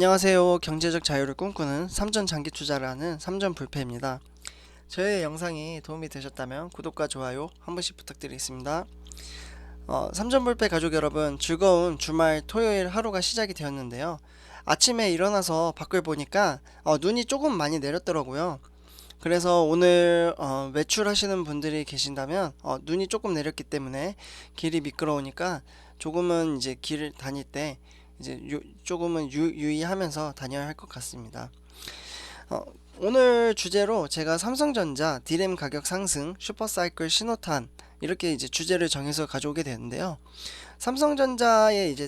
안녕하세요. 경제적 자유를 꿈꾸는 삼전 장기 투자를 하는 삼전 불패입니다. 저의 영상이 도움이 되셨다면 구독과 좋아요 한 번씩 부탁드리겠습니다. 삼전 불패 가족 여러분, 즐거운 주말 토요일 하루가 시작이 되었는데요. 아침에 일어나서 밖을 보니까 눈이 조금 많이 내렸더라고요. 그래서 오늘 외출하시는 분들이 계신다면 눈이 조금 내렸기 때문에 길이 미끄러우니까 조금은 이제 길을 다닐 때 이제 조금은 유의하면서 다녀야 할 것 같습니다. 어, 오늘 주제로 제가 삼성전자 디램 가격 상승, 슈퍼사이클 신호탄 이렇게 이제 주제를 정해서 가져오게 되는데요. 삼성전자의 이제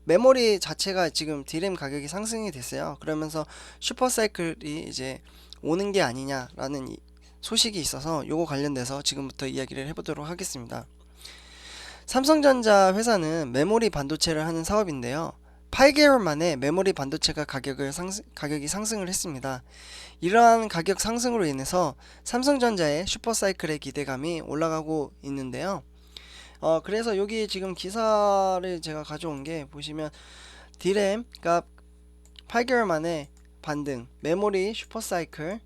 메모리 자체가 지금 디램 가격이 상승이 됐어요. 그러면서 슈퍼사이클이 이제 오는 게 아니냐라는 소식이 있어서 요거 관련돼서 지금부터 이야기를 해보도록 하겠습니다. 삼성전자 회사는 메모리 반도체를 하는 사업인데요. 8개월 만에 메모리 반도체가 가격이 상승을 했습니다. 이러한 가격 상승으로 인해서 삼성전자의 슈퍼사이클의 기대감이 올라가고 있는데요. 그래서 여기 지금 기사를 제가 가져온 게 보시면 디램 값 8개월 만에 반등, 메모리 슈퍼사이클이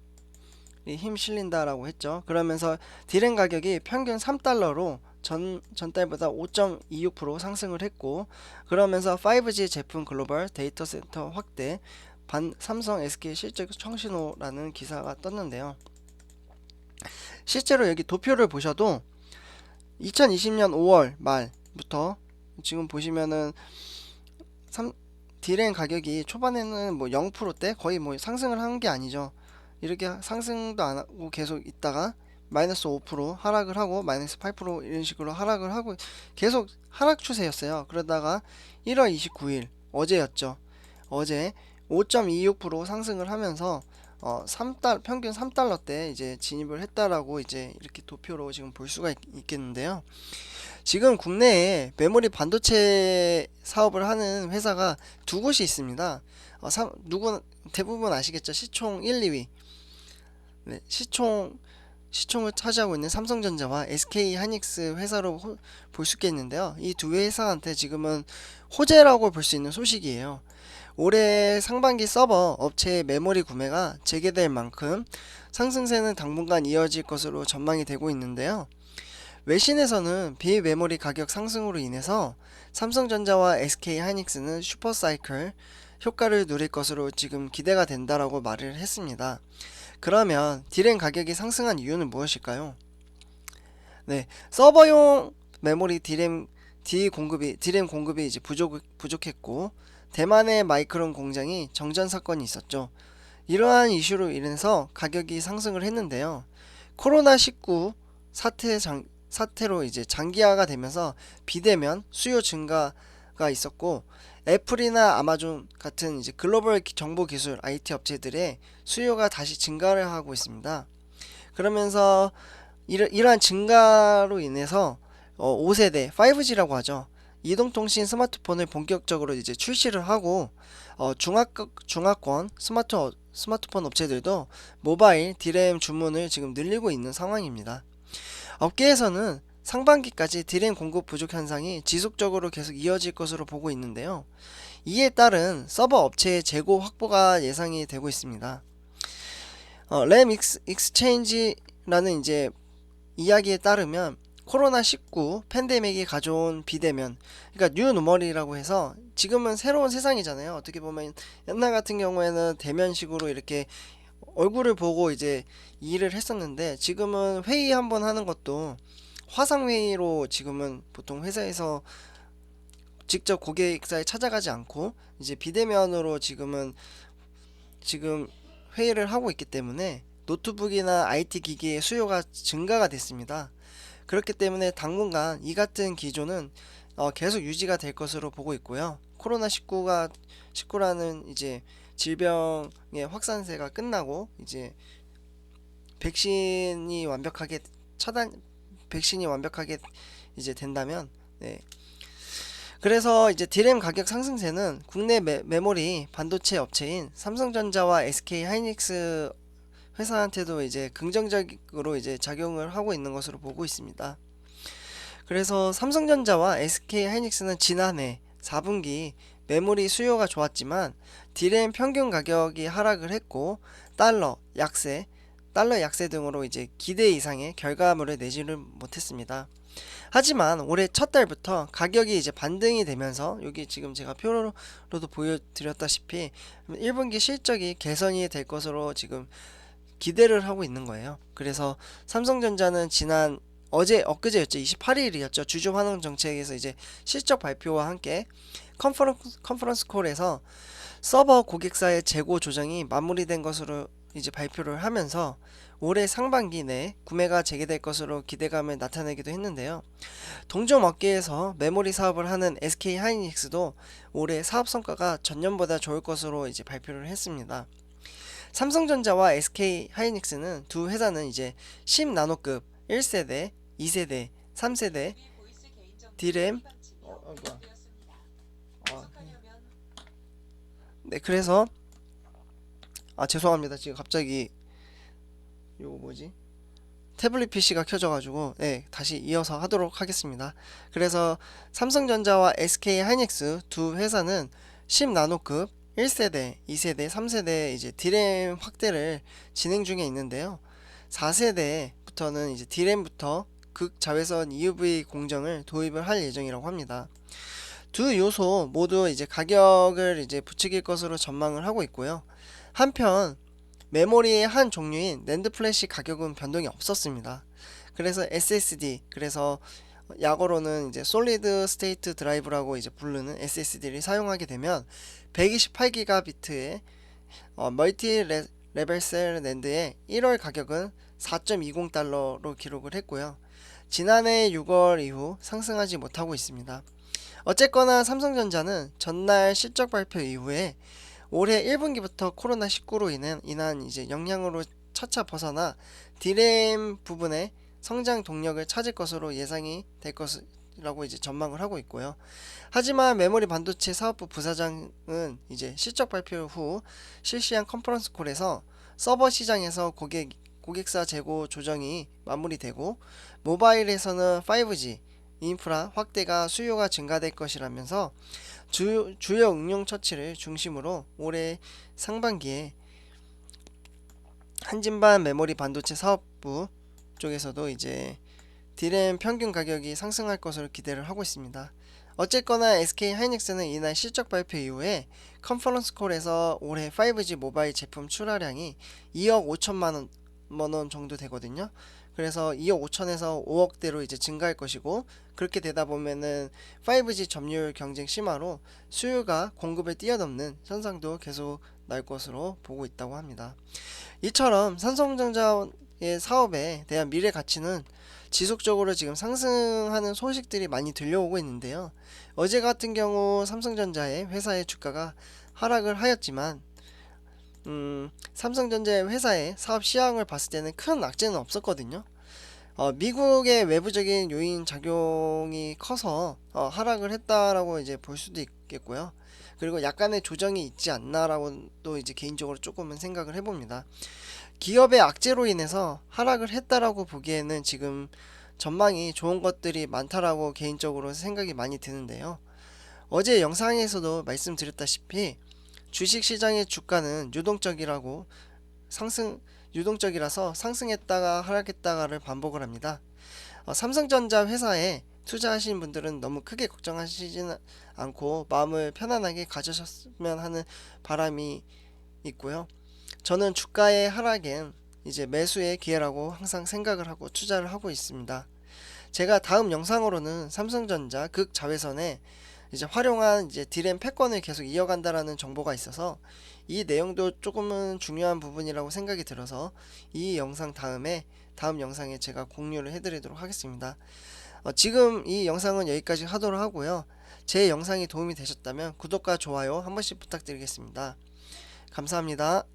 힘 실린다라고 했죠. 그러면서 디램 가격이 평균 3달러로 전달보다 5.26% 상승을 했고, 그러면서 5G 제품 글로벌 데이터 센터 확대, 삼성 SK 실적 청신호라는 기사가 떴는데요. 실제로 여기 도표를 보셔도 2020년 5월 말부터 지금 보시면은 디램 가격이 초반에는 뭐 0%대 거의 뭐 상승을 한 게 아니죠. 이렇게 상승도 안 하고 계속 있다가 마이너스 5% 하락을 하고 마이너스 8% 이런 식으로 하락을 하고 계속 하락 추세였어요. 그러다가 1월 29일 어제였죠. 어제 5.26% 상승을 하면서 평균 3달러대 이제 진입을 했다라고 이제 이렇게 도표로 지금 볼 수가 있겠는데요. 지금 국내에 메모리 반도체 사업을 하는 회사가 두 곳이 있습니다. 대부분 아시겠죠? 시총 1, 2위. 네, 시총을 차지하고 있는 삼성전자와 SK 하이닉스 회사로 볼 수 있겠는데요. 이 두 회사한테 지금은 호재라고 볼 수 있는 소식이에요. 올해 상반기 서버 업체의 메모리 구매가 재개될 만큼 상승세는 당분간 이어질 것으로 전망이 되고 있는데요. 외신에서는 비메모리 가격 상승으로 인해서 삼성전자와 SK 하이닉스는 슈퍼사이클 효과를 누릴 것으로 지금 기대가 된다라고 말을 했습니다. 그러면 디램 가격이 상승한 이유는 무엇일까요? 네, 서버용 메모리 디램 공급이 이제 부족했고, 대만의 마이크론 공장이 정전 사건이 있었죠. 이러한 이슈로 인해서 가격이 상승을 했는데요. 코로나19 사태로 이제 장기화가 되면서 비대면 수요 증가가 있었고, 애플이나 아마존 같은 이제 글로벌 정보 기술 IT 업체들의 수요가 다시 증가를 하고 있습니다. 그러면서 이러한 증가로 인해서 5세대 5G라고 하죠. 이동통신 스마트폰을 본격적으로 이제 출시를 하고, 중화권 스마트폰 업체들도 모바일 디램 주문을 지금 늘리고 있는 상황입니다. 업계에서는 상반기까지 디램 공급 부족 현상이 지속적으로 계속 이어질 것으로 보고 있는데요. 이에 따른 서버 업체의 재고 확보가 예상이 되고 있습니다. 램 익스체인지라는 이제 이야기에 따르면 코로나19 팬데믹이 가져온 비대면, 그러니까 뉴 노멀이라고 해서 지금은 새로운 세상이잖아요. 어떻게 보면 옛날 같은 경우에는 대면식으로 이렇게 얼굴을 보고 이제 일을 했었는데, 지금은 회의 한번 하는 것도 화상회의로 지금은 보통 회사에서 직접 고객사에 찾아가지 않고 이제 비대면으로 지금 회의를 하고 있기 때문에 노트북이나 IT 기기의 수요가 증가가 됐습니다. 그렇기 때문에 당분간 이 같은 기조는 계속 유지가 될 것으로 보고 있고요. 코로나19라는 이제 질병의 확산세가 끝나고 이제 백신이 완벽하게 이제 된다면, 네. 그래서 이제 디램 가격 상승세는 국내 메모리 반도체 업체인 삼성전자와 SK 하이닉스 회사한테도 이제 긍정적으로 이제 작용을 하고 있는 것으로 보고 있습니다. 그래서 삼성전자와 SK 하이닉스는 지난해 4분기 메모리 수요가 좋았지만 디램 평균 가격이 하락을 했고 달러 약세, 달러 약세 등으로 이제 기대 이상의 결과물을 내지를 못했습니다. 하지만 올해 첫 달부터 가격이 이제 반등이 되면서 여기 지금 제가 표로도 보여드렸다시피 1분기 실적이 개선이 될 것으로 지금 기대를 하고 있는 거예요. 그래서 삼성전자는 지난 엊그제였죠. 28일이었죠. 주주 환원 정책에서 이제 실적 발표와 함께 컨퍼런스 콜에서 서버 고객사의 재고 조정이 마무리된 것으로 이제 발표를 하면서 올해 상반기 내 구매가 재개될 것으로 기대감을 나타내기도 했는데요. 동종 업계에서 메모리 사업을 하는 SK 하이닉스도 올해 사업 성과가 전년보다 좋을 것으로 이제 발표를 했습니다. 삼성전자와 SK 하이닉스는 두 회사는 이제 10나노급 1세대, 2세대, 3세대 D램 네, 그래서 죄송합니다. 지금 갑자기 요거 뭐지? 태블릿 PC가 켜져가지고 네, 다시 이어서 하도록 하겠습니다. 그래서 삼성전자와 SK 하이닉스 두 회사는 10나노급 1세대, 2세대, 3세대 이제 D램 확대를 진행 중에 있는데요. 4세대부터는 이제 D램부터 극자외선 EUV 공정을 도입을 할 예정이라고 합니다. 두 요소 모두 이제 가격을 이제 부추길 것으로 전망을 하고 있고요. 한편 메모리의 한 종류인 낸드 플래시 가격은 변동이 없었습니다. 그래서 SSD, 그래서 약어로는 이제 솔리드 스테이트 드라이브라고 이제 부르는 SSD를 사용하게 되면 128기가비트의 멀티 레벨 셀 낸드의 1월 가격은 4.20달러로 기록을 했고요. 지난해 6월 이후 상승하지 못하고 있습니다. 어쨌거나 삼성전자는 전날 실적 발표 이후에 올해 1분기부터 코로나19로 인한 이제 영향으로 차차 벗어나 D램 부분의 성장 동력을 찾을 것으로 예상이 될 것이라고 이제 전망을 하고 있고요. 하지만 메모리 반도체 사업부 부사장은 이제 실적 발표 후 실시한 컨퍼런스 콜에서 서버 시장에서 고객사 재고 조정이 마무리되고 모바일에서는 5G 인프라 확대가 수요가 증가될 것이라면서 주요 응용 처치를 중심으로 올해 상반기에 한진반 메모리 반도체 사업부 쪽에서도 이제 D램 평균 가격이 상승할 것으로 기대를 하고 있습니다. 어쨌거나 SK 하이닉스는 이날 실적 발표 이후에 컨퍼런스 콜에서 올해 5G 모바일 제품 출하량이 2억 5천만 원 정도 되거든요. 그래서 2억 5천에서 5억대로 이제 증가할 것이고, 그렇게 되다 보면은 5G 점유율 경쟁 심화로 수요가 공급을 뛰어넘는 현상도 계속 날 것으로 보고 있다고 합니다. 이처럼 삼성전자의 사업에 대한 미래 가치는 지속적으로 지금 상승하는 소식들이 많이 들려오고 있는데요. 어제 같은 경우 삼성전자의 회사의 주가가 하락을 하였지만 삼성전자의 회사의 사업 시황을 봤을 때는 큰 악재는 없었거든요. 미국의 외부적인 요인 작용이 커서 하락을 했다라고 이제 볼 수도 있겠고요. 그리고 약간의 조정이 있지 않나라고도 이제 개인적으로 조금은 생각을 해봅니다. 기업의 악재로 인해서 하락을 했다라고 보기에는 지금 전망이 좋은 것들이 많다라고 개인적으로 생각이 많이 드는데요. 어제 영상에서도 말씀드렸다시피 주식시장의 주가는 유동적이라서 상승했다가 하락했다가를 반복을 합니다. 삼성전자 회사에 투자하시는 분들은 너무 크게 걱정하시지는 않고 마음을 편안하게 가지셨으면 하는 바람이 있고요. 저는 주가의 하락엔 이제 매수의 기회라고 항상 생각을 하고 투자를 하고 있습니다. 제가 다음 영상으로는 삼성전자 극자외선에 이제 활용한 이제 D램 패권을 계속 이어간다라는 정보가 있어서 이 내용도 조금은 중요한 부분이라고 생각이 들어서 이 영상 다음 영상에 제가 공유를 해드리도록 하겠습니다. 지금 이 영상은 여기까지 하도록 하고요. 제 영상이 도움이 되셨다면 구독과 좋아요 한 번씩 부탁드리겠습니다. 감사합니다.